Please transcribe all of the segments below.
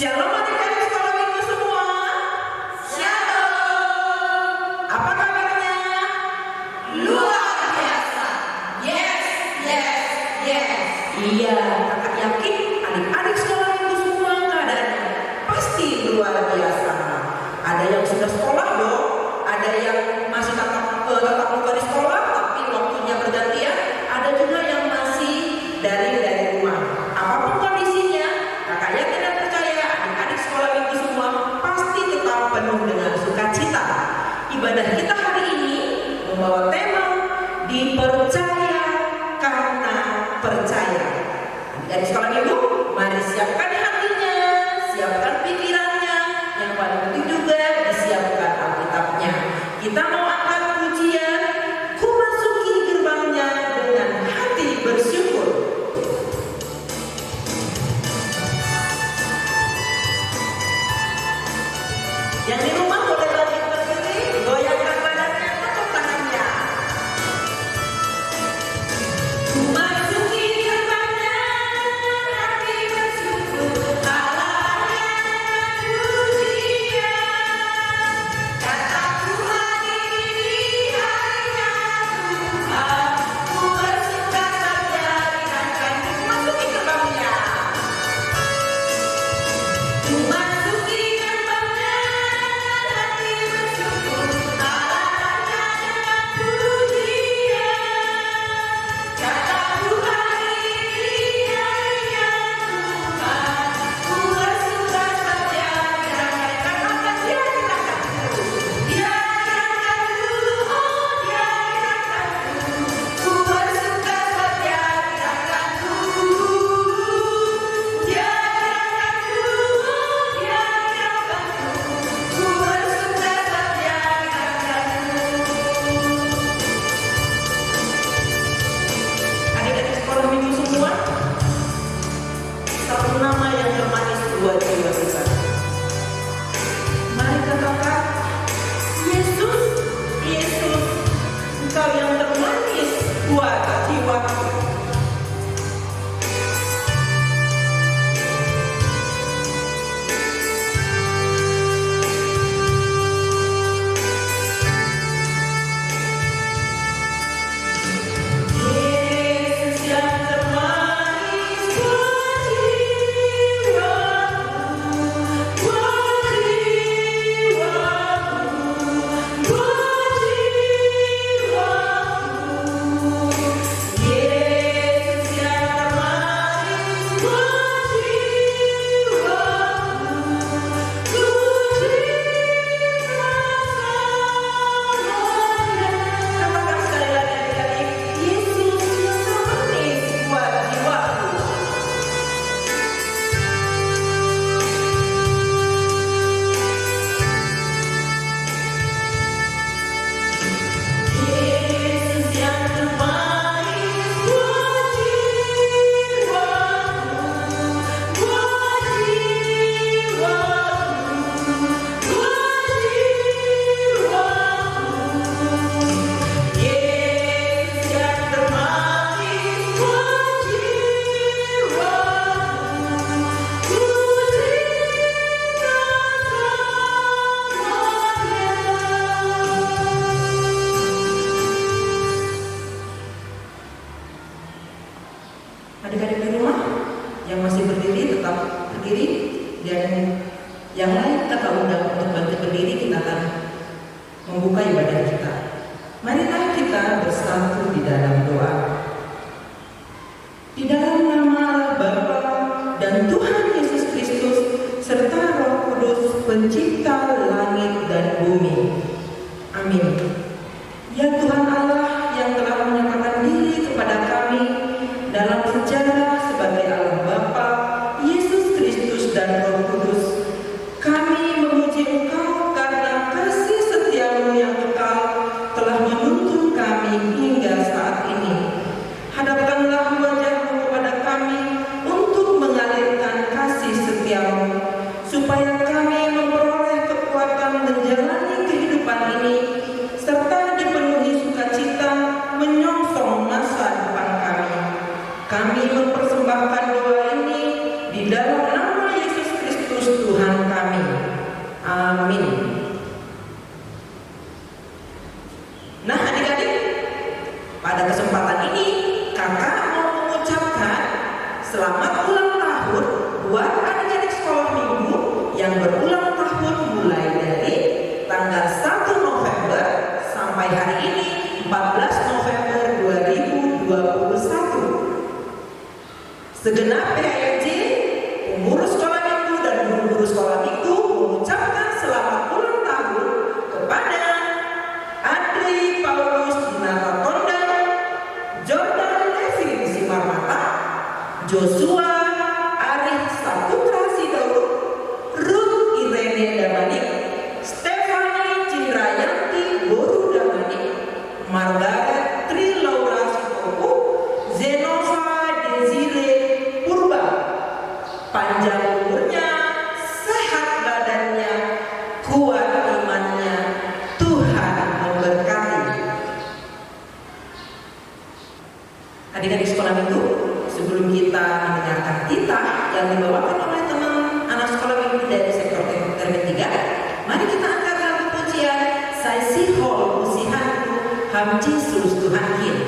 Shalom adik-adik sekolah minggu semua. Shalom. Apa kabarnya? Luar biasa. Yes, yes, yes. Iya, kakak yakin adik-adik sekolah minggu semua keadaannya pasti luar biasa. Ada yang sudah sekolah dong, ada yang masih tatap muka di sekolah tapi waktunya bergantian, ada juga yang masih dari rumah. Apapun kondisinya, kakak yakin dan percaya adik-adik sekolah minggu semua pasti tetap penuh dengan sukacita. Ibadah kita hari ini membawa tema dipercaya karena percaya. Adik-adik sekolah minggu, mari siapkan hatinya, siapkan pikirannya, yang paling penting juga disiapkan Alkitabnya. Kita mau angkat pujian, ku masuki gerbangnya dengan hati bersyukur. Yang di rumah boleh lagi berdiri, goyangkan badannya, tutup tangannya. Ku masuki gerbangnya, hati bersyukur, Allahnya pujian. Kataku hadiri harinya Tuhan, ku bersuka saja ringankan. Ku masuki gerbangnya. Ku masuki gerbangnya, hati bersyukur, Allahnya dengan pujian. Kataku hadiri harinya Tuhan, ku bersuka saja ringankan. Katakan dia ringankanku, dia ringankanku, oh dia ringankanku. Ku bersuka saja ringankanku, dia ringankanku, oh dia ringankanku. Ku bersuka saja ringankanku. Adik-adik sekolah minggu semua, satu nama yang termanis buat jiwa kita. Mari katakan, Yesus, Yesus, Engkau yang termanis buat jiwaku. Yesus yang termanis buat jiwaku, buat jiwaku, buat jiwaku. Yesus yang termanis buat jiwaku, ku cinta selamanya. Katakan sekali lagi adik-adik, Yesus yang termanis buat jiwaku. Yesus yang termanis buat jiwaku, buat jiwaku, buat jiwaku. Yesus yang termanis buat jiwaku, ku cinta selamanya. Adik-adik di rumah yang masih berdiri tetap berdiri, dan yang lain kita undang untuk bantu berdiri. Kita akan membuka ibadah kita. Marilah kita bersatu di dalam doa. Di dalam nama Allah Bapa dan Tuhan Yesus Kristus serta Roh Kudus pencipta langit dan bumi. Amin. Ya Tuhan Allah yang telah menyatakan diri kepada kami dalam sejarah sebagai Allah Bapa, Yesus Kristus dan Roh Kudus, kami memuji Engkau karena kasih setia-Mu yang kekal telah menuntun kami hingga saat ini. Hadapkanlah wajah-Mu kepada kami untuk mengalirkan kasih setia-Mu, supaya kami memperoleh kekuatan menjalani kehidupan ini serta dipenuhi sukacita menyongsong masa depan kami. Kami mempersembahkan doa ini di dalam nama Yesus Kristus Tuhan kami. Amin. Nah adik-adik, pada kesempatan ini kakak mau mengucapkan selamat ulang tahun buat adik-adik sekolah minggu yang berulang tahun mulai dari tanggal 1 November sampai hari ini 14 November 2021. Segenap PAMJ, pengurus sekolah minggu dan guru-guru sekolah minggu mengucapkan selamat ulang tahun kepada Andri Paulus Dinata Tonda, Jordan Levin Simarmata, Joshua Arif Saputra Sidaur, Ruth Irene Damanik, Stefani Cindrayanti Boru Damanik, Margaret Tri Laura Sitoku, Zenova Desire Purba, panjang umurnya, sehat badannya, kuat imannya, Tuhan memberkati. Adik-adik sekolah minggu, sebelum kita mendengarkan titah yang dibawakan oleh teman anak sekolah minggu dari sektor termin 3, mari kita angkat lagu pujian Sai Si Hol Musihanku Hamji Sulus Tuhan Kin.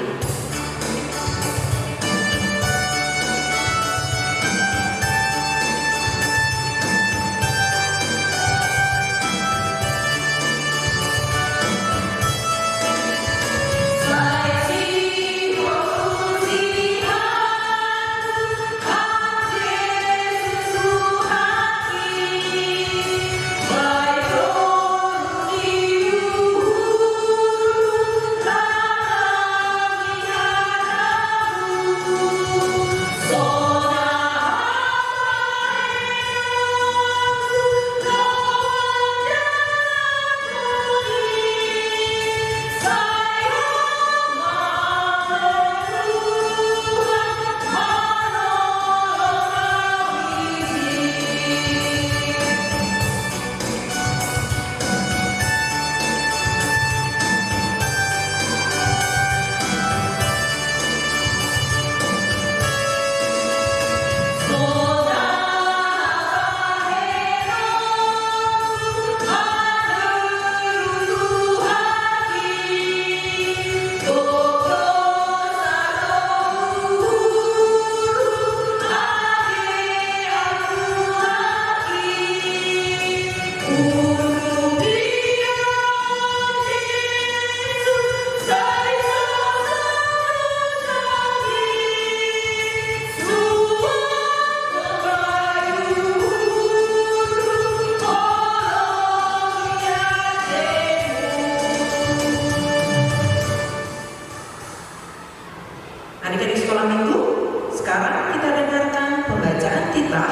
Adik-adik sekolah minggu, sekarang kita dengarkan pembacaan titah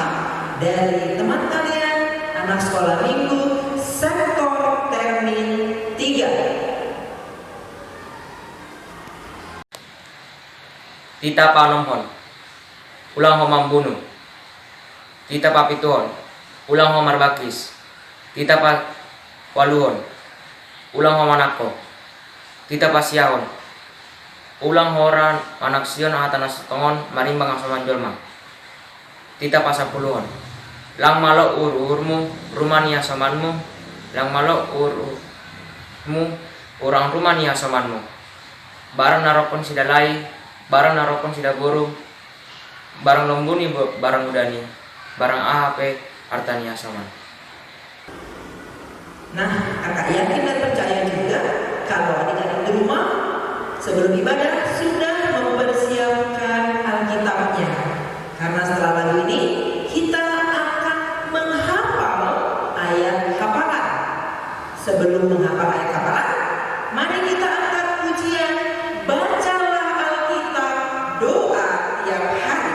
dari teman kalian anak sekolah minggu sektor termin 3. Titah panomhon, ulang homam bunuh. Titah papituhon, ulang homar bakis. Titah waluhon, ulang homanako. Titah pasiahon, ulang horan anak sion atanas tongon marimbang asoman jolma. Titah pasapuluhon, lang malo urmu rumania samanmu, lang malo urmu orang rumania samanmu. Barang narokon sidalai, barang narokon sidaguru, barang lombuni barang udani, barang ahp artania saman. Nah, kakak yakin dan percaya juga kalau adik-adik di rumah sebelum ibadah sudah mempersiapkan Alkitabnya. Karena setelah lagu ini kita akan menghafal ayat hafalan. Sebelum menghafal ayat hafalan, mari kita angkat pujian Bacalah Alkitab Doa Tiap Hari.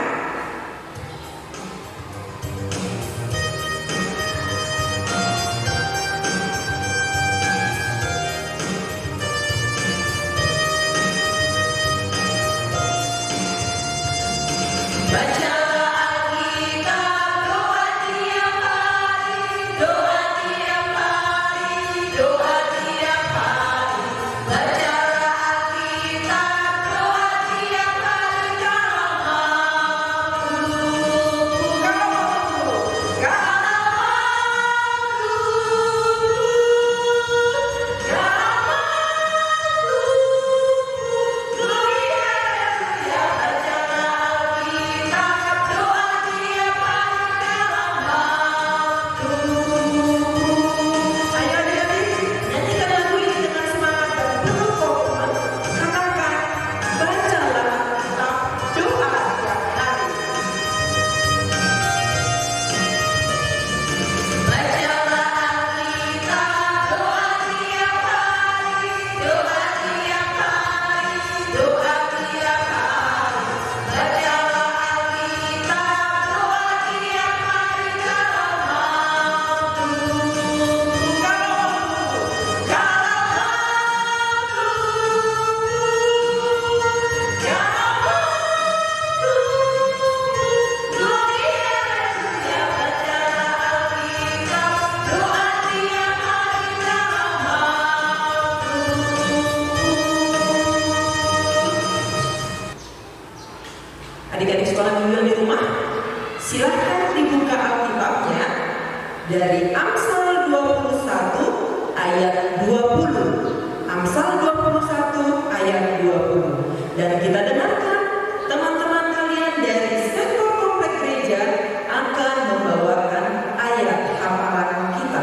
Doa tiap hari, doa tiap hari. dari Amsal 21 ayat 20. Amsal 21 ayat 20. Dan kita dengarkan teman-teman kalian dari sektor komplek gereja akan membawakan ayat hafalan kita.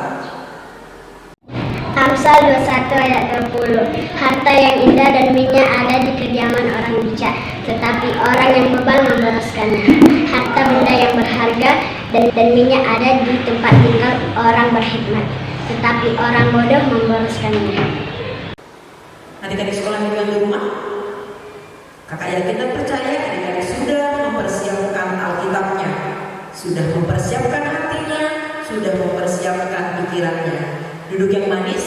Amsal 21 ayat 20. Harta yang indah dan minyak ada di kediaman orang bijak, tetapi orang yang bebal memboroskannya. Harta benda yang berharga dan minyak ada di tempat tinggal orang berhikmat, tetapi orang bodoh memboroskannya. Adik-adik sekolah mingguan di rumah, kakak yakin dan percaya adik-adik sudah mempersiapkan Alkitabnya, sudah mempersiapkan hatinya, sudah mempersiapkan pikirannya. Duduk yang manis,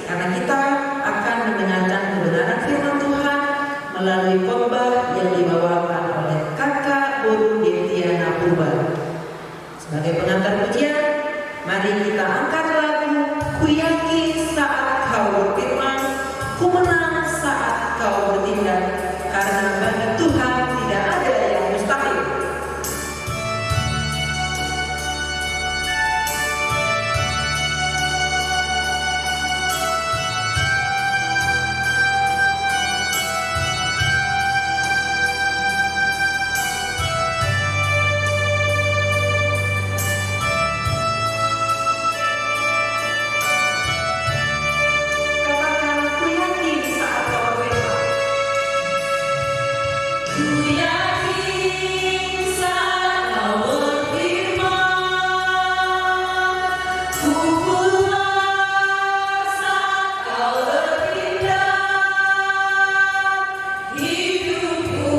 karena kita akan mendengarkan kebenaran firman Tuhan melalui khotbah yang dibawakan oleh kakak Bun Gentiana Purba. Sebagai pengantar pujian, mari kita angkat lagu Ku Yakin Saat Kau Berfirman, Ku Menang Saat Kau Bertindak, karena bagi Tuhan tidak ada yang mustahil. Katakan ku yakin saat kau berfirman. Ku yakin saat kau berfirman, ku puas saat kau bertindak. Hidupku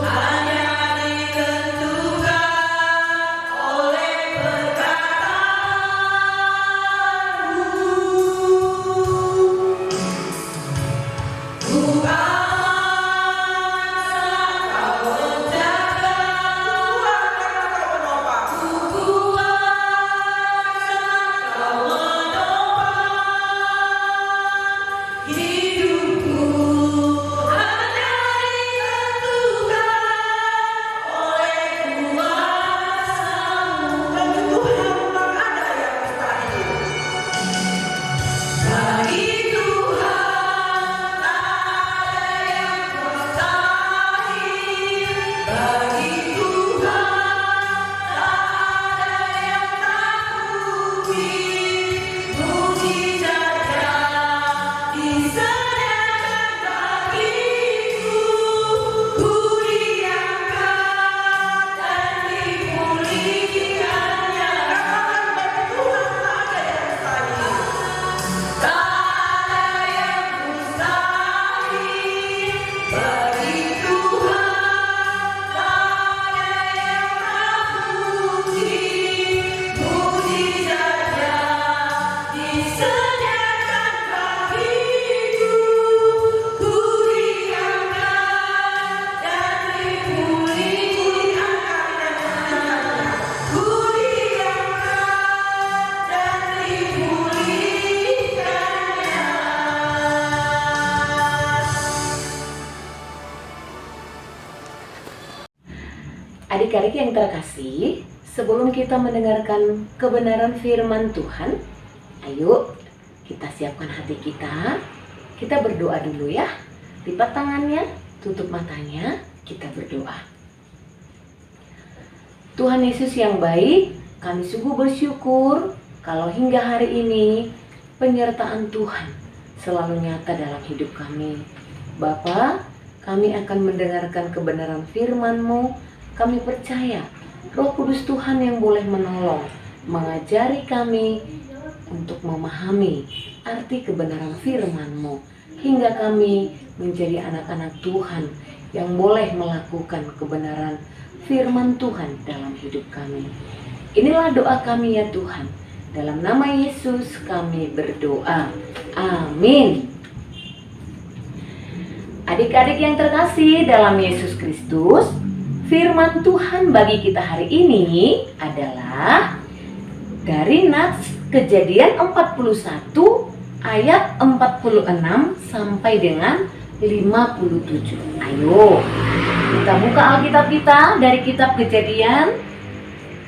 hanya ditentukan oleh perkataanmu. Ku aman saat kau menjaga, ku kuat saat kau menopang. Hidupku hanya ditentukan oleh kuasa-Mu. Bagi Tuhan tak ada yang mustahil. Bagi Tuhan tak ada yang mustahil. Bagi Tuhan tak ada yang tak mungkin. Mujizatnya disediakan bagiku. Ku diangkat dan dipulihkannya. Katakan bagi Tuhan tak ada yang mustahil. Tak ada yang mustahil bagi Tuhan, tak ada yang tak mungkin. Mujizatnya disediakan bagiku. Ku diangkat dan dipulihkannya. Ku diangkat dan dipulihkannya. Adik-adik yang terkasih, sebelum kita mendengarkan kebenaran firman Tuhan, ayo kita siapkan hati kita berdoa dulu ya. Lipat tangannya, tutup matanya, kita berdoa. Tuhan Yesus yang baik, kami sungguh bersyukur kalau hingga hari ini penyertaan Tuhan selalu nyata dalam hidup kami. Bapa, kami akan mendengarkan kebenaran firman-Mu. Kami percaya Roh Kudus Tuhan yang boleh menolong, mengajari kami untuk memahami arti kebenaran firman-Mu, hingga kami menjadi anak-anak Tuhan yang boleh melakukan kebenaran firman Tuhan dalam hidup kami. Inilah doa kami ya Tuhan. Dalam nama Yesus kami berdoa. Amin. Adik-adik yang terkasih dalam Yesus Kristus, firman Tuhan bagi kita hari ini adalah dari Nats Kejadian 41 ayat 46 sampai dengan 57. Ayo, kita buka Alkitab kita dari kitab Kejadian,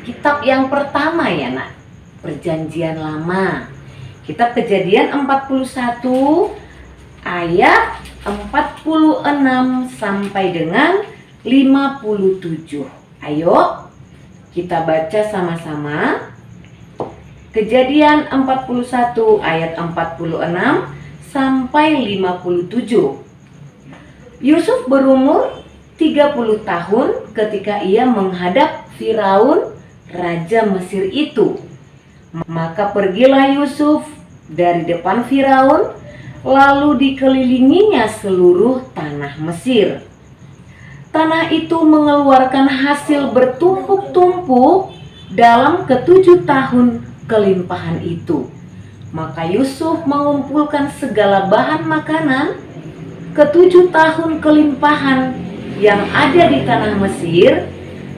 kitab yang pertama ya Nak. Perjanjian Lama. Kitab Kejadian 41 ayat 46 sampai dengan 57. Ayo kita baca sama-sama. Kejadian 41 ayat 46 sampai 57. Yusuf berumur 30 tahun ketika ia menghadap Firaun, raja Mesir itu. Maka pergilah Yusuf dari depan Firaun, lalu dikelilinginya seluruh tanah Mesir. Tanah itu mengeluarkan hasil bertumpuk-tumpuk dalam ke-7 tahun kelimpahan itu. Maka Yusuf mengumpulkan segala bahan makanan ke-7 tahun kelimpahan yang ada di tanah Mesir,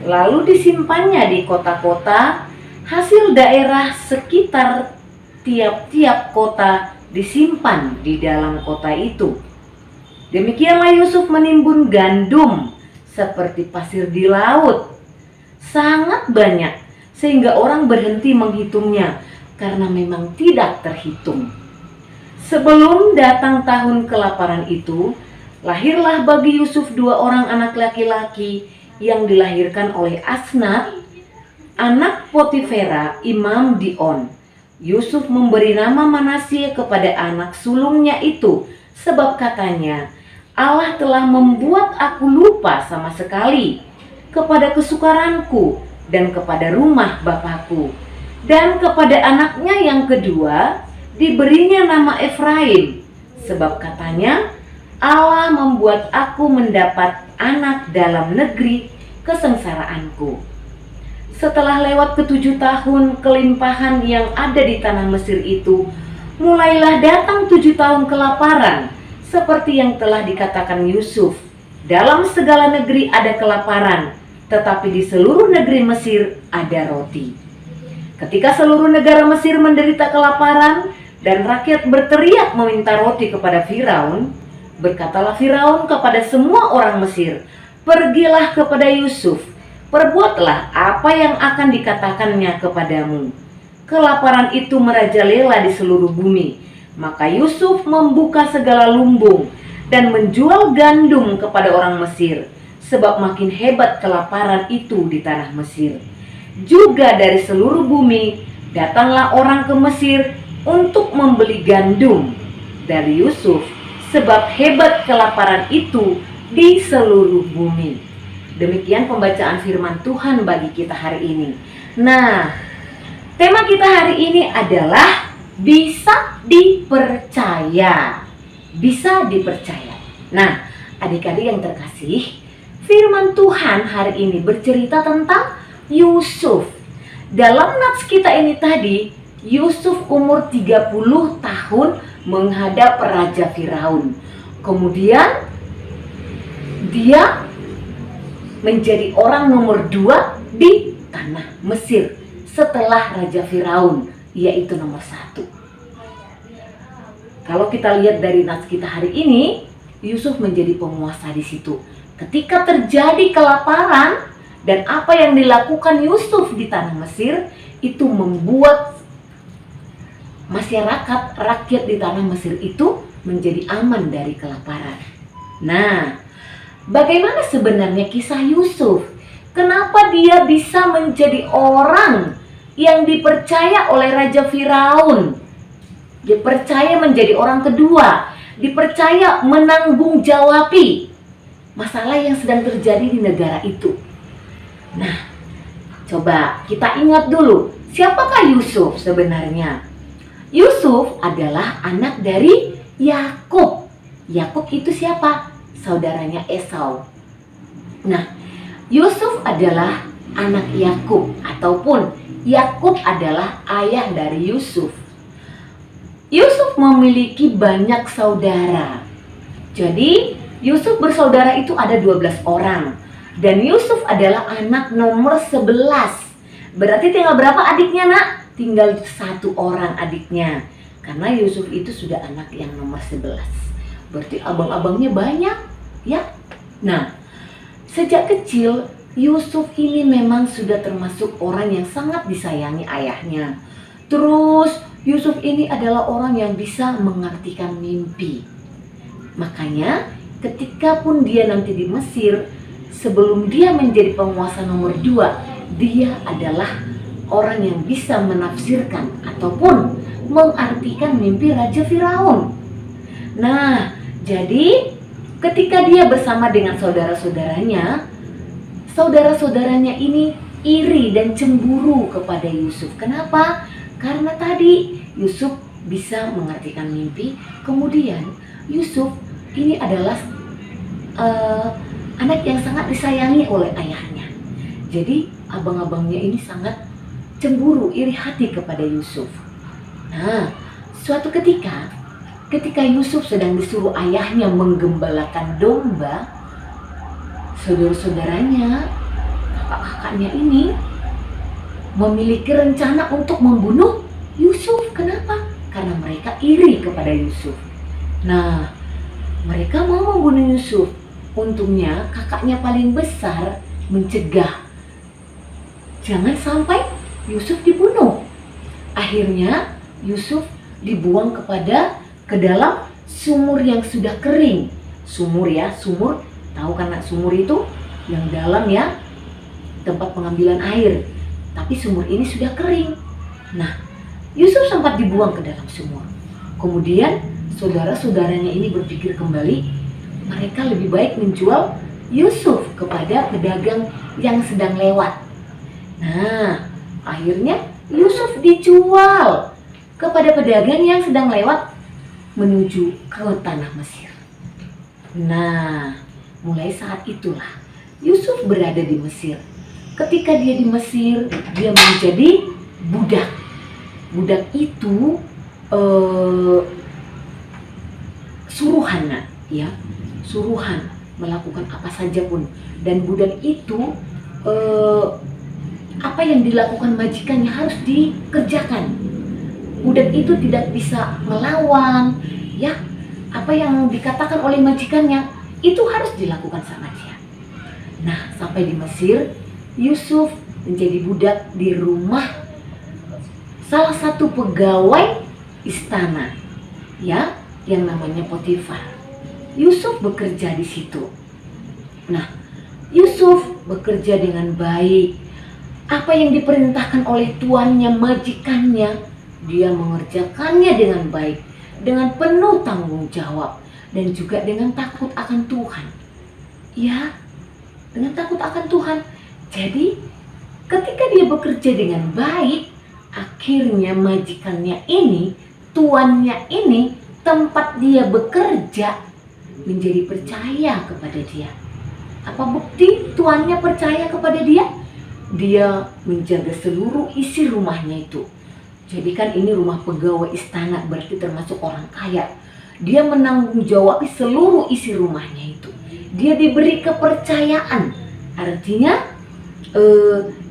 lalu disimpannya di kota-kota. Hasil daerah sekitar tiap-tiap kota disimpan di dalam kota itu. Demikianlah Yusuf menimbun gandum seperti pasir di laut, sangat banyak sehingga orang berhenti menghitungnya karena memang tidak terhitung. Sebelum datang tahun kelaparan itu, lahirlah bagi Yusuf 2 orang anak laki-laki yang dilahirkan oleh Asnat, anak Potifera, imam di On. Yusuf memberi nama Manasye kepada anak sulungnya itu, sebab katanya, Allah telah membuat aku lupa sama sekali kepada kesukaranku dan kepada rumah bapakku. Dan kepada anaknya yang kedua diberinya nama Efraim, sebab katanya, Allah membuat aku mendapat anak dalam negeri kesengsaraanku. Setelah lewat ke-7 tahun kelimpahan yang ada di tanah Mesir itu, mulailah datang 7 tahun kelaparan, seperti yang telah dikatakan Yusuf. Dalam segala negeri ada kelaparan, tetapi di seluruh negeri Mesir ada roti. Ketika seluruh negara Mesir menderita kelaparan dan rakyat berteriak meminta roti kepada Firaun, berkatalah Firaun kepada semua orang Mesir, "Pergilah kepada Yusuf, perbuatlah apa yang akan dikatakannya kepadamu." Kelaparan itu merajalela di seluruh bumi. Maka Yusuf membuka segala lumbung dan menjual gandum kepada orang Mesir, sebab makin hebat kelaparan itu di tanah Mesir. Juga dari seluruh bumi datanglah orang ke Mesir untuk membeli gandum dari Yusuf, sebab hebat kelaparan itu di seluruh bumi. Demikian pembacaan firman Tuhan bagi kita hari ini. Nah, tema kita hari ini adalah bisa dipercaya. Bisa dipercaya. Nah, adik-adik yang terkasih, firman Tuhan hari ini bercerita tentang Yusuf. Dalam nats kita ini tadi, Yusuf umur 30 tahun menghadap Raja Firaun. Kemudian dia menjadi orang nomor 2 di tanah Mesir setelah Raja Firaun, yaitu nomor 1. Kalau kita lihat dari nats kita hari ini, Yusuf menjadi penguasa di situ. Ketika terjadi kelaparan dan apa yang dilakukan Yusuf di tanah Mesir, itu membuat masyarakat, rakyat di tanah Mesir itu menjadi aman dari kelaparan. Nah, bagaimana sebenarnya kisah Yusuf? Kenapa dia bisa menjadi orang yang dipercaya oleh Raja Firaun? Dipercaya menjadi orang kedua, dipercaya menanggung jawabi masalah yang sedang terjadi di negara itu. Nah, coba kita ingat dulu, siapakah Yusuf sebenarnya? Yusuf adalah anak dari Yakub. Yakub itu siapa? Saudaranya Esau. Nah, Yusuf adalah anak Yakub, ataupun Yakub adalah ayah dari Yusuf. Yusuf memiliki banyak saudara. Jadi, Yusuf bersaudara itu ada 12 orang. Dan Yusuf adalah anak nomor 11. Berarti tinggal berapa adiknya, nak? Tinggal 1 orang adiknya. Karena Yusuf itu sudah anak yang nomor 11. Berarti abang-abangnya banyak, ya. Nah, sejak kecil Yusuf ini memang sudah termasuk orang yang sangat disayangi ayahnya. Terus Yusuf ini adalah orang yang bisa mengartikan mimpi. Makanya ketika pun dia nanti di Mesir, sebelum dia menjadi penguasa nomor 2, dia adalah orang yang bisa menafsirkan ataupun mengartikan mimpi Raja Firaun. Nah, jadi ketika dia bersama dengan saudara-saudaranya ini iri dan cemburu kepada Yusuf. Kenapa? Karena tadi Yusuf bisa mengartikan mimpi. Kemudian Yusuf ini adalah anak yang sangat disayangi oleh ayahnya. Jadi abang-abangnya ini sangat cemburu, iri hati kepada Yusuf. Nah, suatu ketika Yusuf sedang disuruh ayahnya menggembalakan domba, saudara-saudaranya, kakak-kakaknya ini memiliki rencana untuk membunuh Yusuf. Kenapa? Karena mereka iri kepada Yusuf. Nah, mereka mau membunuh Yusuf. Untungnya kakaknya paling besar mencegah, jangan sampai Yusuf dibunuh. Akhirnya Yusuf dibuang ke dalam sumur yang sudah kering. Sumur, tahu kan sumur itu yang dalam ya, tempat pengambilan air. Tapi sumur ini sudah kering. Nah, Yusuf sempat dibuang ke dalam sumur. Kemudian saudara-saudaranya ini berpikir kembali, mereka lebih baik menjual Yusuf kepada pedagang yang sedang lewat. Nah, akhirnya Yusuf dijual kepada pedagang yang sedang lewat menuju ke tanah Mesir. Nah, mulai saat itulah Yusuf berada di Mesir. Ketika dia di Mesir, dia menjadi budak. Budak itu suruhan, ya, suruhan melakukan apa saja pun. Dan budak itu apa yang dilakukan majikannya harus dikerjakan. Budak itu tidak bisa melawan, ya, apa yang dikatakan oleh majikannya itu harus dilakukan sama dia. Nah, sampai di Mesir, Yusuf menjadi budak di rumah salah satu pegawai istana, ya, yang namanya Potifar. Yusuf bekerja di situ. Nah, Yusuf bekerja dengan baik. Apa yang diperintahkan oleh tuannya, majikannya, dia mengerjakannya dengan baik, dengan penuh tanggung jawab, dan juga dengan takut akan Tuhan. Ya, dengan takut akan Tuhan. Jadi, ketika dia bekerja dengan baik, akhirnya majikannya ini, tuannya ini, tempat dia bekerja menjadi percaya kepada dia. Apa bukti tuannya percaya kepada dia? Dia menjaga seluruh isi rumahnya itu. Jadi kan ini rumah pegawai istana, berarti termasuk orang kaya. Dia menanggung jawab seluruh isi rumahnya itu. Dia diberi kepercayaan. Artinya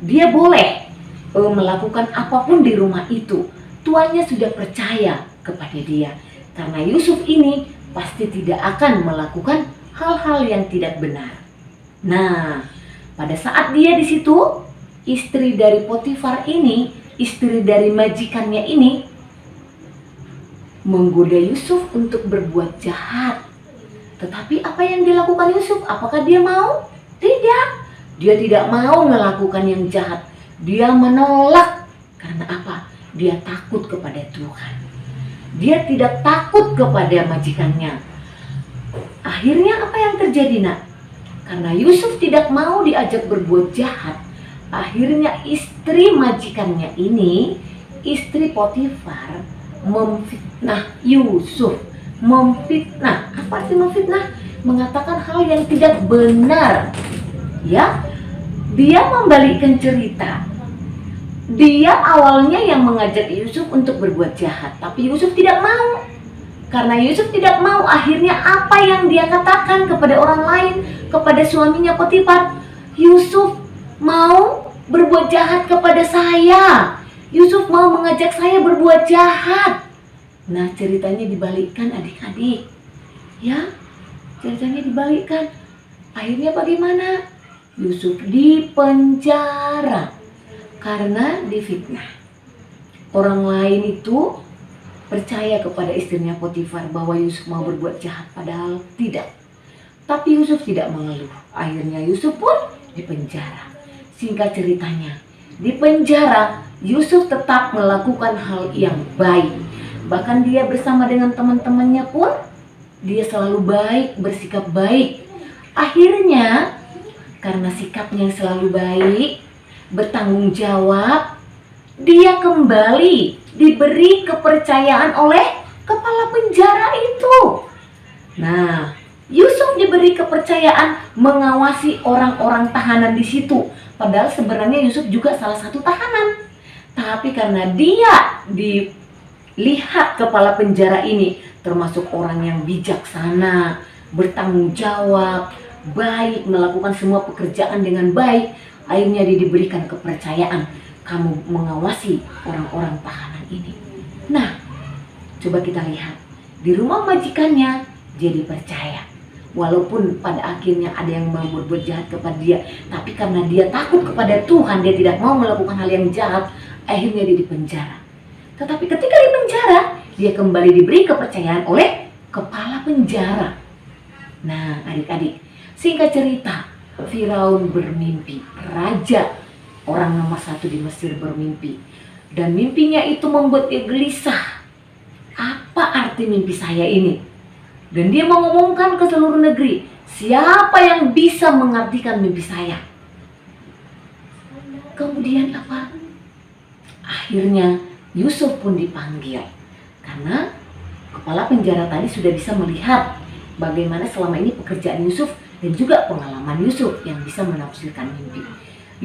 dia boleh melakukan apapun di rumah itu. Tuannya sudah percaya kepada dia. Karena Yusuf ini pasti tidak akan melakukan hal-hal yang tidak benar. Nah, pada saat dia di situ, istri dari Potifar ini, istri dari majikannya ini, menggoda Yusuf untuk berbuat jahat. Tetapi apa yang dilakukan Yusuf? Apakah dia mau? Tidak. Dia tidak mau melakukan yang jahat. Dia menolak. Karena apa? Dia takut kepada Tuhan. Dia tidak takut kepada majikannya. Akhirnya apa yang terjadi, nak? Karena Yusuf tidak mau diajak berbuat jahat, akhirnya istri majikannya ini, istri Potifar, memfitnah Yusuf. Memfitnah, apa sih memfitnah? Mengatakan hal yang tidak benar. Ya, dia membalikkan cerita. Dia awalnya yang mengajak Yusuf untuk berbuat jahat, tapi Yusuf tidak mau. Karena Yusuf tidak mau, akhirnya apa yang dia katakan kepada orang lain, kepada suaminya Potifar, Yusuf mau berbuat jahat kepada saya. Yusuf mau mengajak saya berbuat jahat. Nah, ceritanya dibalikkan adik-adik. Ya, ceritanya dibalikkan. Akhirnya bagaimana? Yusuf dipenjara karena difitnah. orang lain itu percaya kepada istrinya Potifar bahwa Yusuf mau berbuat jahat, padahal tidak. Tapi Yusuf tidak mengeluh. Akhirnya Yusuf pun dipenjara. Singkat ceritanya, di penjara Yusuf tetap melakukan hal yang baik. Bahkan dia bersama dengan teman-temannya pun dia selalu baik, bersikap baik. Akhirnya karena sikapnya yang selalu baik, bertanggung jawab, dia kembali diberi kepercayaan oleh kepala penjara itu. Nah, Yusuf diberi kepercayaan mengawasi orang-orang tahanan di situ. Padahal sebenarnya Yusuf juga salah satu tahanan. Tapi karena dia dilihat kepala penjara ini termasuk orang yang bijaksana, bertanggung jawab, baik, melakukan semua pekerjaan dengan baik, akhirnya dia diberikan kepercayaan, kamu mengawasi orang-orang tahanan ini. Nah, coba kita lihat. Di rumah majikannya, dia dipercaya. Walaupun pada akhirnya ada yang mau berbuat jahat kepada dia, tapi karena dia takut kepada Tuhan, dia tidak mau melakukan hal yang jahat, akhirnya dia dipenjara. Tetapi ketika di penjara, dia kembali diberi kepercayaan oleh kepala penjara. Nah, adik-adik, singkat cerita, Firaun bermimpi. Raja, orang nomor 1 di Mesir, bermimpi. Dan mimpinya itu membuat dia gelisah. Apa arti mimpi saya ini? Dan dia mengumumkan ke seluruh negeri, siapa yang bisa mengartikan mimpi saya? Kemudian apa? Akhirnya Yusuf pun dipanggil. Karena kepala penjara tadi sudah bisa melihat bagaimana selama ini pekerjaan Yusuf dan juga pengalaman Yusuf yang bisa menafsirkan mimpi.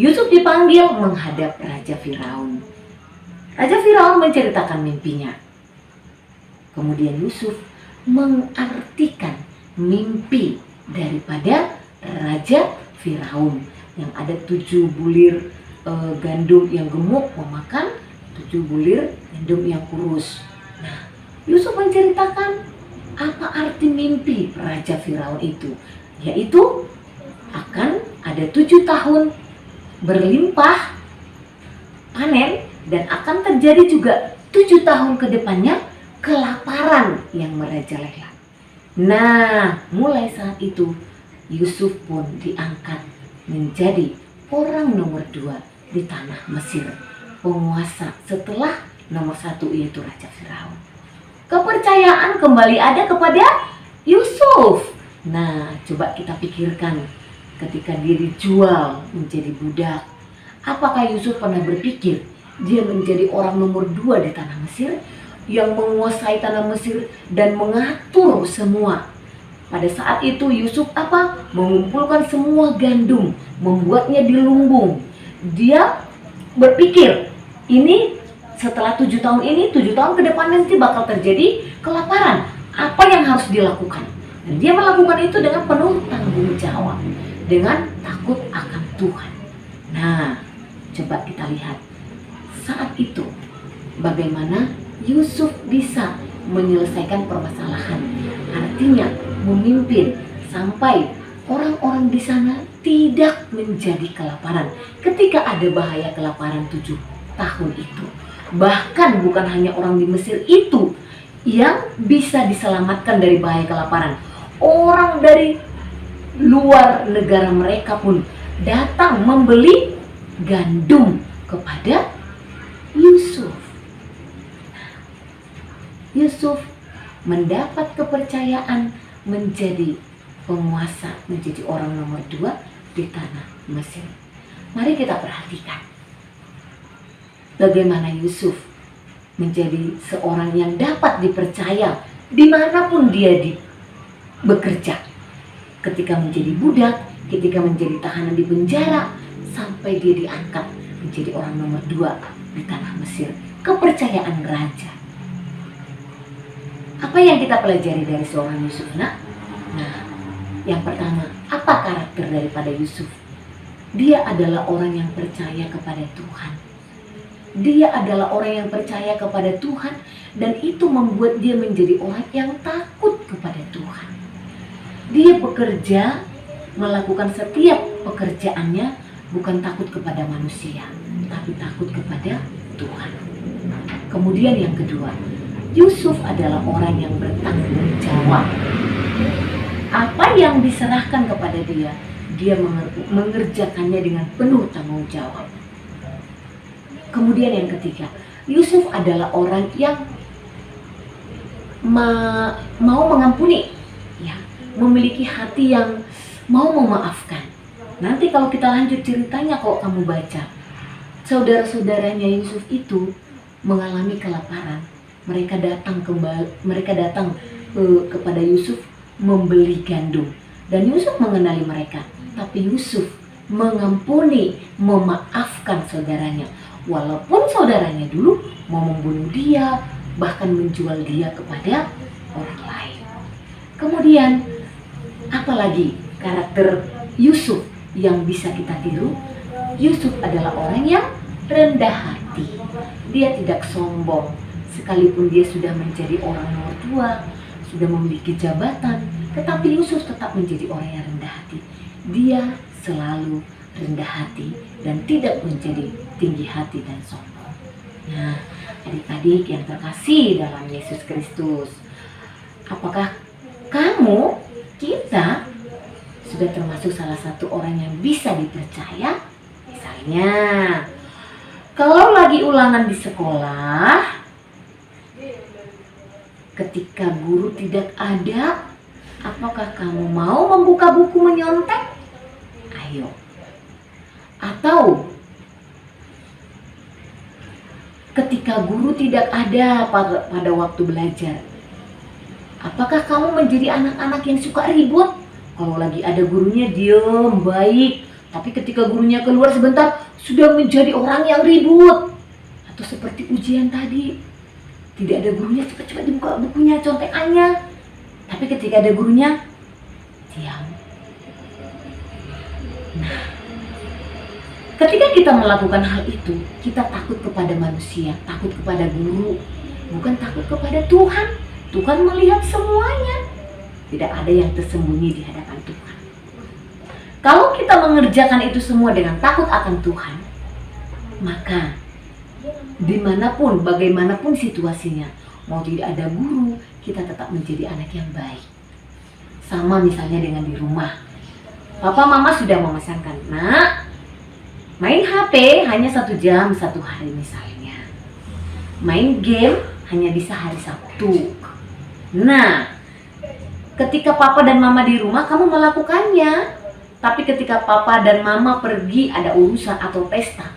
Yusuf dipanggil menghadap Raja Firaun. Raja Firaun menceritakan mimpinya. Kemudian Yusuf mengartikan mimpi daripada Raja Firaun yang ada 7 bulir gandum yang gemuk memakan 7 bulir gandum yang kurus. Nah, Yusuf menceritakan apa arti mimpi Raja Firaun itu, yaitu akan ada 7 tahun berlimpah panen dan akan terjadi juga 7 tahun ke depannya kelaparan yang merajalela. Nah, mulai saat itu Yusuf pun diangkat menjadi orang nomor 2 di tanah Mesir, penguasa setelah nomor 1 yaitu Raja Firaun. Kepercayaan kembali ada kepada Yusuf. Nah, coba kita pikirkan ketika dia dijual menjadi budak. Apakah Yusuf pernah berpikir dia menjadi orang nomor 2 di tanah Mesir yang menguasai tanah Mesir dan mengatur semua? Pada saat itu Yusuf mengumpulkan semua gandum, membuatnya di lumbung. Dia berpikir, ini setelah 7 tahun ini, 7 tahun ke depan nanti bakal terjadi kelaparan. Apa yang harus dilakukan? Dan dia melakukan itu dengan penuh tanggung jawab, dengan takut akan Tuhan. Nah, coba kita lihat saat itu bagaimana Yusuf bisa menyelesaikan permasalahan. Artinya memimpin sampai orang-orang di sana tidak menjadi kelaparan ketika ada bahaya kelaparan 7 tahun itu. Bahkan bukan hanya orang di Mesir itu yang bisa diselamatkan dari bahaya kelaparan. Orang dari luar negara mereka pun datang membeli gandum kepada Yusuf. Yusuf mendapat kepercayaan menjadi penguasa, menjadi orang nomor 2 di tanah Mesir. Mari kita perhatikan bagaimana Yusuf menjadi seorang yang dapat dipercaya dimanapun dia bekerja. Ketika menjadi budak, ketika menjadi tahanan di penjara, sampai dia diangkat menjadi orang nomor 2 di tanah Mesir. Kepercayaan raja. Apa yang kita pelajari dari seorang Yusuf, nak? Nah, yang pertama, apa karakter daripada Yusuf? Dia adalah orang yang percaya kepada Tuhan. Dia adalah orang yang percaya kepada Tuhan, dan itu membuat dia menjadi orang yang takut kepada Tuhan. Dia bekerja, melakukan setiap pekerjaannya bukan takut kepada manusia, tapi takut kepada Tuhan. Kemudian yang kedua, Yusuf adalah orang yang bertanggung jawab. Apa yang diserahkan kepada dia, dia mengerjakannya dengan penuh tanggung jawab. Kemudian yang ketiga, Yusuf adalah orang yang mau mengampuni, ya, memiliki hati yang mau memaafkan. Nanti kalau kita lanjut ceritanya, kalau kamu baca, saudara-saudaranya Yusuf itu mengalami kelaparan. Mereka datang kepada Yusuf membeli gandum, dan Yusuf mengenali mereka. Tapi Yusuf mengampuni, memaafkan saudaranya, walaupun saudaranya dulu mau membunuh dia, bahkan menjual dia kepada orang lain. Kemudian, apalagi karakter Yusuf yang bisa kita tiru? Yusuf adalah orang yang rendah hati. Dia tidak sombong, sekalipun dia sudah menjadi orang nomor 2, sudah memiliki jabatan, tetapi Yusuf tetap menjadi orang yang rendah hati. Dia selalu rendah hati dan tidak menjadi tinggi hati dan sombong. Nah, adik-adik yang terkasih dalam Yesus Kristus, apakah kamu, kita sudah termasuk salah satu orang yang bisa dipercaya? Misalnya, kalau lagi ulangan di sekolah, ketika guru tidak ada, apakah kamu mau membuka buku menyontek? Ayo. Atau ketika guru tidak ada pada waktu belajar, apakah kamu menjadi anak-anak yang suka ribut? Kalau lagi ada gurunya diam, baik, tapi ketika gurunya keluar sebentar sudah menjadi orang yang ribut. Atau seperti ujian tadi, tidak ada gurunya, cepat-cepat dibuka bukunya, contekannya. Tapi ketika ada gurunya, diam. Nah, ketika kita melakukan hal itu, kita takut kepada manusia, takut kepada guru, bukan takut kepada Tuhan. Tuhan melihat semuanya. Tidak ada yang tersembunyi di hadapan Tuhan. Kalau kita mengerjakan itu semua dengan takut akan Tuhan, maka dimanapun, bagaimanapun situasinya, mau tidak ada guru, kita tetap menjadi anak yang baik. Sama misalnya dengan di rumah, papa mama sudah memesankan, nak, main HP hanya 1 jam 1 hari misalnya, main game hanya bisa hari Sabtu. Nah, ketika papa dan mama di rumah, kamu melakukannya. Tapi ketika papa dan mama pergi ada urusan atau pesta,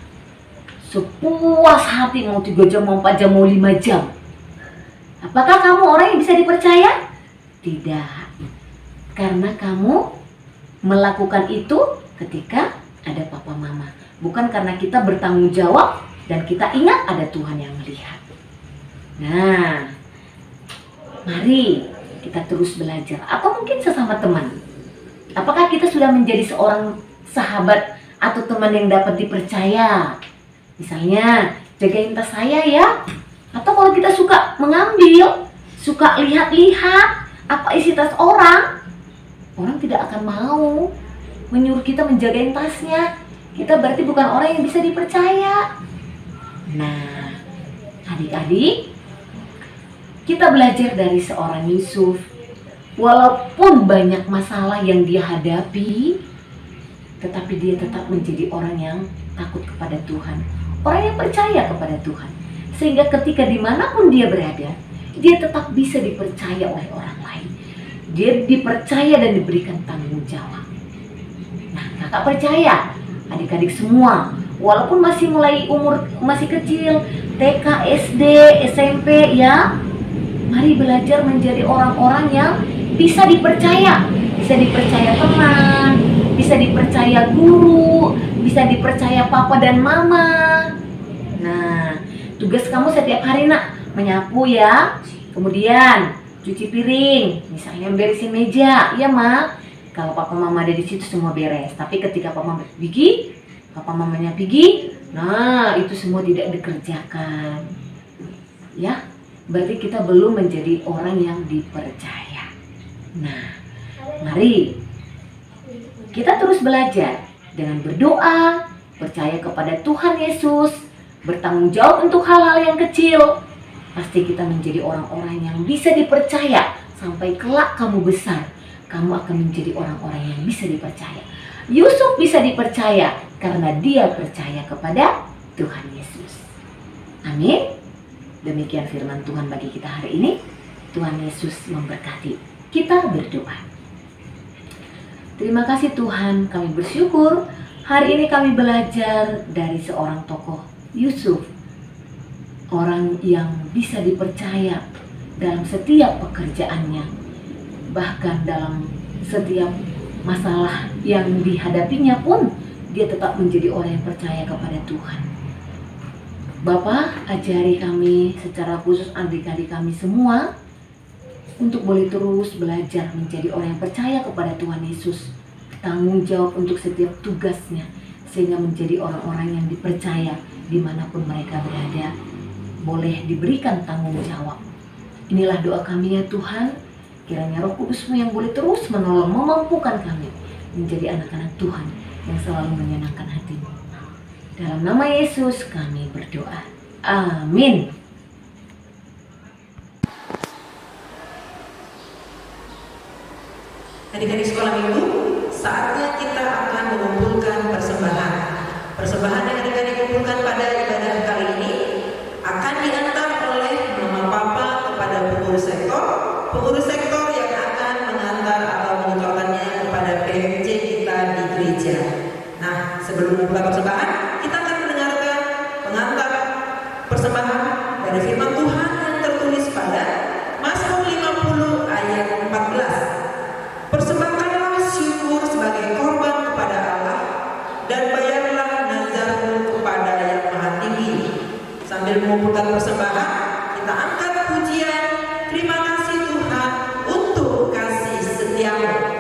sepuas hati, mau 3 jam, mau 4 jam, mau 5 jam. Apakah kamu orang yang bisa dipercaya? Tidak. Karena kamu melakukan itu ketika ada papa mama. Bukan karena kita bertanggung jawab dan kita ingat ada Tuhan yang melihat. Nah, mari kita terus belajar. Atau mungkin sesama teman. Apakah kita sudah menjadi seorang sahabat atau teman yang dapat dipercaya? Misalnya, jagain tas saya ya. Atau kalau kita suka mengambil, suka lihat-lihat apa isi tas orang, orang tidak akan mau menyuruh kita menjagain tasnya. Kita berarti bukan orang yang bisa dipercaya. Nah, adik-adik, kita belajar dari seorang Yusuf. Walaupun banyak masalah yang dia hadapi, tetapi dia tetap menjadi orang yang takut kepada Tuhan, orang yang percaya kepada Tuhan, sehingga ketika dimanapun dia berada, dia tetap bisa dipercaya oleh orang lain. Dia dipercaya dan diberikan tanggung jawab. Nah, kakak percaya adik-adik semua, walaupun masih mulai umur masih kecil, TK, SD, SMP ya, mari belajar menjadi orang-orang yang bisa dipercaya teman, bisa dipercaya guru, bisa dipercaya papa dan mama. Nah, tugas kamu setiap hari nak, menyapu ya, kemudian cuci piring, misalnya beresin meja, ya mak. Kalau papa mama ada di situ semua beres. Tapi ketika papa mamanya pergi, nah itu semua tidak dikerjakan. Ya, berarti kita belum menjadi orang yang dipercaya. Nah, mari kita terus belajar dengan berdoa, percaya kepada Tuhan Yesus, bertanggung jawab untuk hal-hal yang kecil, pasti kita menjadi orang-orang yang bisa dipercaya. Sampai kelak kamu besar, kamu akan menjadi orang-orang yang bisa dipercaya. Yusuf bisa dipercaya karena dia percaya kepada Tuhan Yesus. Amin. Demikian firman Tuhan bagi kita hari ini. Tuhan Yesus memberkati. Kita berdoa. Terima kasih Tuhan, kami bersyukur hari ini kami belajar dari seorang tokoh, Yusuf. Orang yang bisa dipercaya dalam setiap pekerjaannya, bahkan dalam setiap masalah yang dihadapinya pun dia tetap menjadi orang yang percaya kepada Tuhan. Bapa, ajari kami secara khusus adik-adik kami semua untuk boleh terus belajar menjadi orang yang percaya kepada Tuhan Yesus, tanggung jawab untuk setiap tugasnya, sehingga menjadi orang-orang yang dipercaya dimanapun mereka berada, boleh diberikan tanggung jawab. Inilah doa kami ya Tuhan, kiranya Roh Kudus-Mu yang boleh terus menolong, memampukan kami menjadi anak-anak Tuhan yang selalu menyenangkan hati-Mu. Dalam nama Yesus kami berdoa. Amin. Adik-adik sekolah minggu, saatnya kita akan mengumpulkan persembahan. Persembahan yang adik-adik kumpulkan pada ibadah kali ini akan diantar oleh mama papa kepada pengurus sektor yang akan mengantar atau mengucapkannya kepada PMJ kita di gereja. Nah, sebelum membuka persembahan, kita akan mendengarkan pengantar persembahan dari firman Tuhan yang tertulis pada Mazmur 50 ayat 14. Persembahkanlah syukur sebagai korban kepada Allah dan bayarlah nazarmu kepada Yang Maha Tinggi. Sambil mengumpulkan persembahan, kita angkat pujian, terima kasih Tuhan untuk kasih setiamu.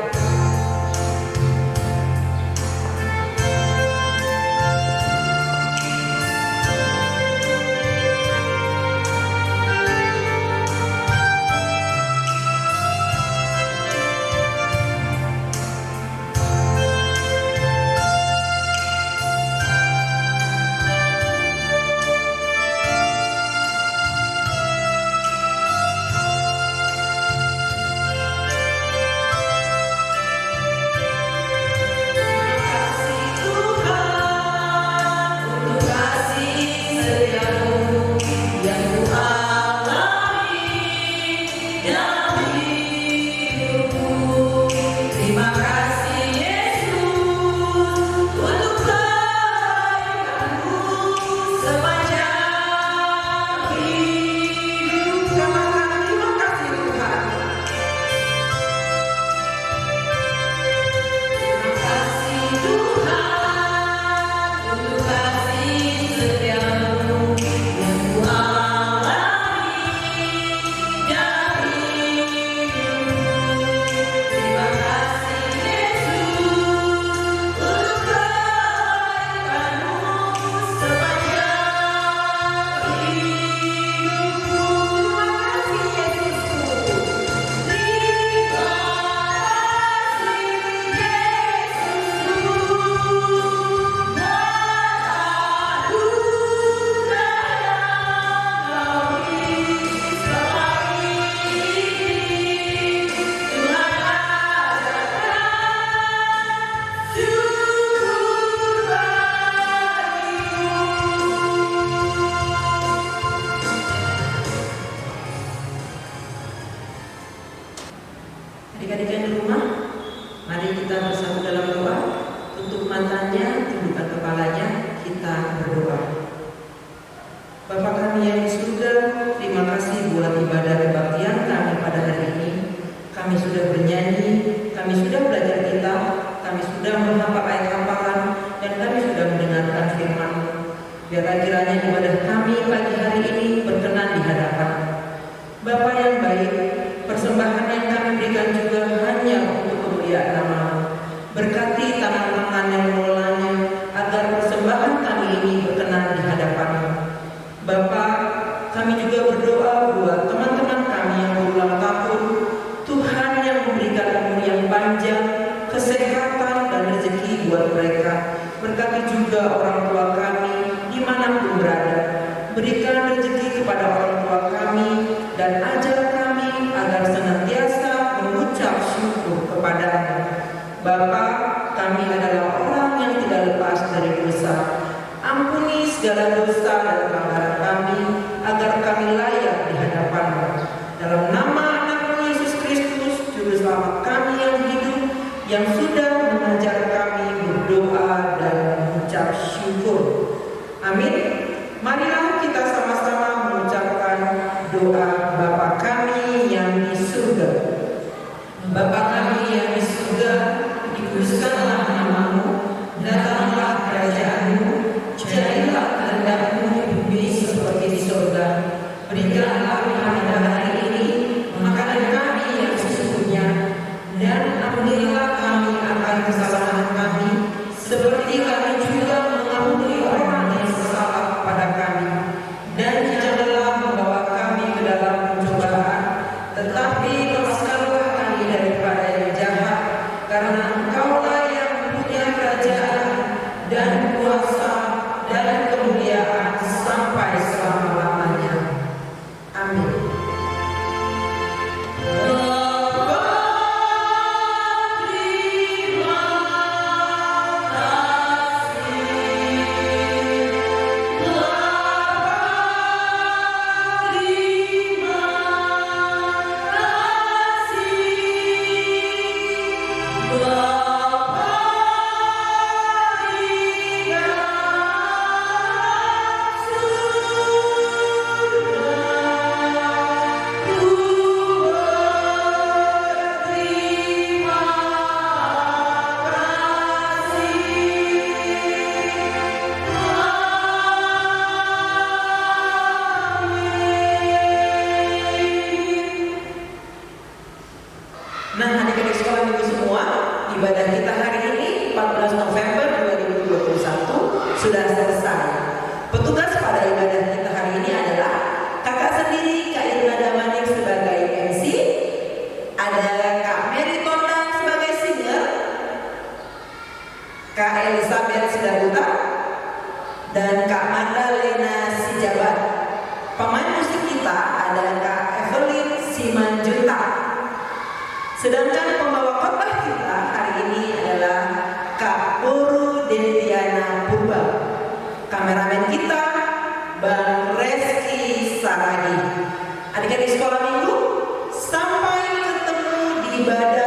Adik-adik yang di rumah, mari kita bersatu dalam doa. Tutup matanya, tundukkan kepalanya, kita berdoa. Bapa kami yang di surga, terima kasih buat ibadah kebaktian kami pada hari ini. Kami sudah bernyanyi, kami sudah belajar kitab, kami sudah menghafal ayat hafalan, dan kami sudah mendengarkan firman-Mu. Biarlah kiranya ibadah kami pagi hari ini berkenan di hadapan Bapa yang baik. Persembahan yang kami berikan juga hanya untuk kemuliaan nama-Mu. Berkati tangan-tangan yang mengelolanya, agar persembahan kami ini berkenan di hadapan-Mu. Bapa, kami juga berdoa buat teman-teman kami yang berulang tahun. Tuhan yang memberikan umur yang panjang, kesehatan dan rezeki buat mereka. Berkati juga orang tua kami dimanapun berada. Bapa, kami adalah orang yang tidak lepas dari dosa. Ampuni segala dosa dan pelanggaran kami, agar kami layak di hadapan-Mu. Dalam nama Anak-Mu Yesus Kristus, Juru Selamat kami yang hidup, yang sudah mengajar kami berdoa dan mengucap syukur. Amin. Marilah kita sama-sama mengucapkan doa Bapa kami yang di surga. Bapa kami yang di surga, dikuduskanlah nama-Mu, datanglah kerajaan-Mu, jadilah kehendak-Mu di bumi seperti di surga. Berikanlah kami hari ini makanan kami yang sesungguhnya, dan ampunilah kami akan kesalahan kami, seperti kami juga mengampuni orang yang bersalah pada kami. Dan janganlah membawa kami ke dalam pencobaan, tetapi lepaskanlah kami daripada yang jahat, karena Engkau-lah yang mempunyai kerajaan dan kuasa dan kemuliaan sampai selama-lamanya. Amin. Nah, adik-adik sekolah minggu semua, ibadah kita hari ini 14 November 2021 sudah selesai. Petugas pada ibadah kita hari ini adalah kakak sendiri, Kak Irna Damanik sebagai MC, ada Kak Mary Tondang sebagai singer, Kak Elizabeth Sidabuta, dan Kak Madalena Sijabat. Pemain musik kita ada Kak Evelyn Simanjuntak. Sedangkan pembawa khotbah kita hari ini adalah Kak Puru Deviana Purba. Kameramen kita Bang Reski Saragi. Adik-adik sekolah minggu, sampai ketemu di ibadah